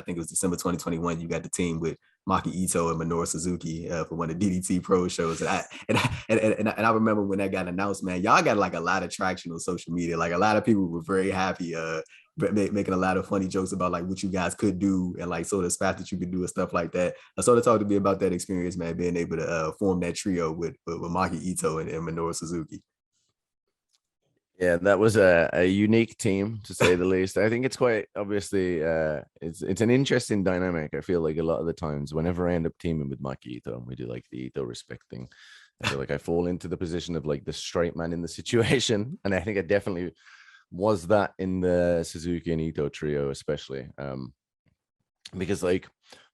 I think it was December 2021. You got the team with Maki Itoh and Minoru Suzuki for one of the DDT Pro shows. And I remember when that got announced, man, y'all got like a lot of traction on social media. Like a lot of people were very happy, making a lot of funny jokes about like what you guys could do and like sort of stuff that you could do and stuff like that. Sort of talk to me about that experience, man, being able to form that trio with Maki Itoh and Minoru Suzuki. Yeah, that was a unique team to say the least. I think it's quite obviously it's an interesting dynamic. I feel like a lot of the times whenever I end up teaming with Maki Itoh and we do like the Itoh respect thing, I feel like I fall into the position of like the straight man in the situation. And I think I definitely was that in the Suzuki and Itoh trio, especially. Because like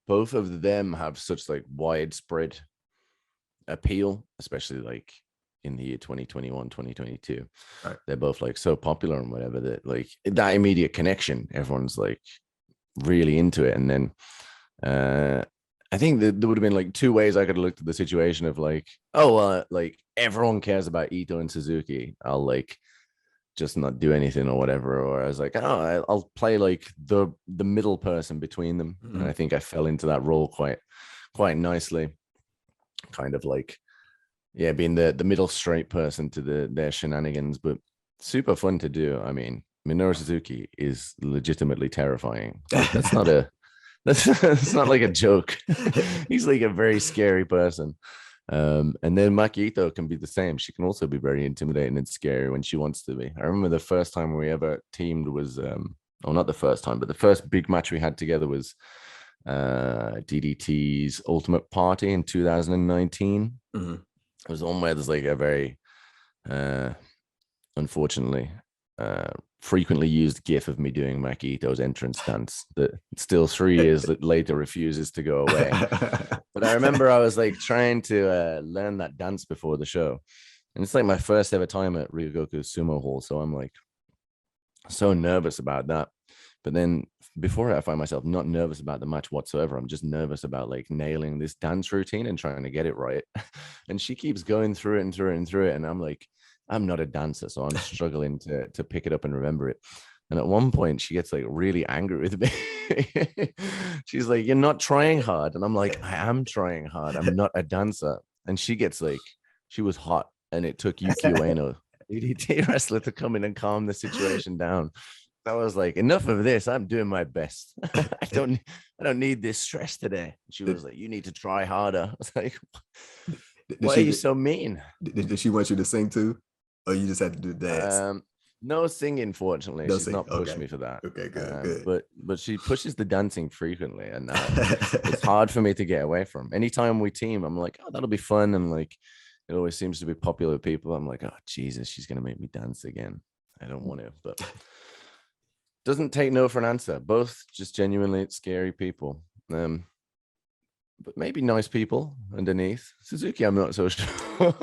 both of them have such like widespread appeal, especially like in the year 2021 2022, right. They're both like so popular and whatever that like that immediate connection, everyone's like really into it. And then I think that there would have been like two ways I could have looked at the situation of like, oh like everyone cares about Itoh and Suzuki, I'll like just not do anything or whatever. Or I was like, oh, I'll play like the middle person between them. Mm-hmm. And I think I fell into that role quite nicely, kind of like, yeah, being the middle straight person to their shenanigans, but super fun to do. I mean, Minoru Suzuki is legitimately terrifying. Like, that's not like a joke. He's like a very scary person. And then Maki Itoh can be the same. She can also be very intimidating and scary when she wants to be. I remember the first time we ever teamed was, not the first time, but the first big match we had together was DDT's Ultimate Party in 2019. Mm-hmm. It was one where there's like a very, unfortunately, frequently used gif of me doing Maki Itoh's entrance dance that still 3 years later refuses to go away. But I remember I was like trying to learn that dance before the show. And it's like my first ever time at Ryogoku Sumo Hall. So I'm like so nervous about that. But then before I find myself not nervous about the match whatsoever. I'm just nervous about like nailing this dance routine and trying to get it right. And she keeps going through it and through it and through it. And I'm like, I'm not a dancer, so I'm struggling to pick it up and remember it. And at one point she gets like really angry with me. She's like, you're not trying hard. And I'm like, I am trying hard. I'm not a dancer. And she gets like, she was hot. And it took Yuki Ueno, DDT wrestler, to come in and calm the situation down. I was like, enough of this. I'm doing my best. I don't need this stress today. She was like, you need to try harder. I was like, why are you so mean? Did she want you to sing too? Or you just had to do dance? No singing, fortunately. She's not pushed me for that. Okay, good. But she pushes the dancing frequently, and it's hard for me to get away from. Anytime we team, I'm like, oh, that'll be fun. And like, it always seems to be popular with people. I'm like, oh, Jesus, she's going to make me dance again. I don't want to, but doesn't take no for an answer. Both just genuinely scary people. But maybe nice people underneath. Suzuki, I'm not so sure.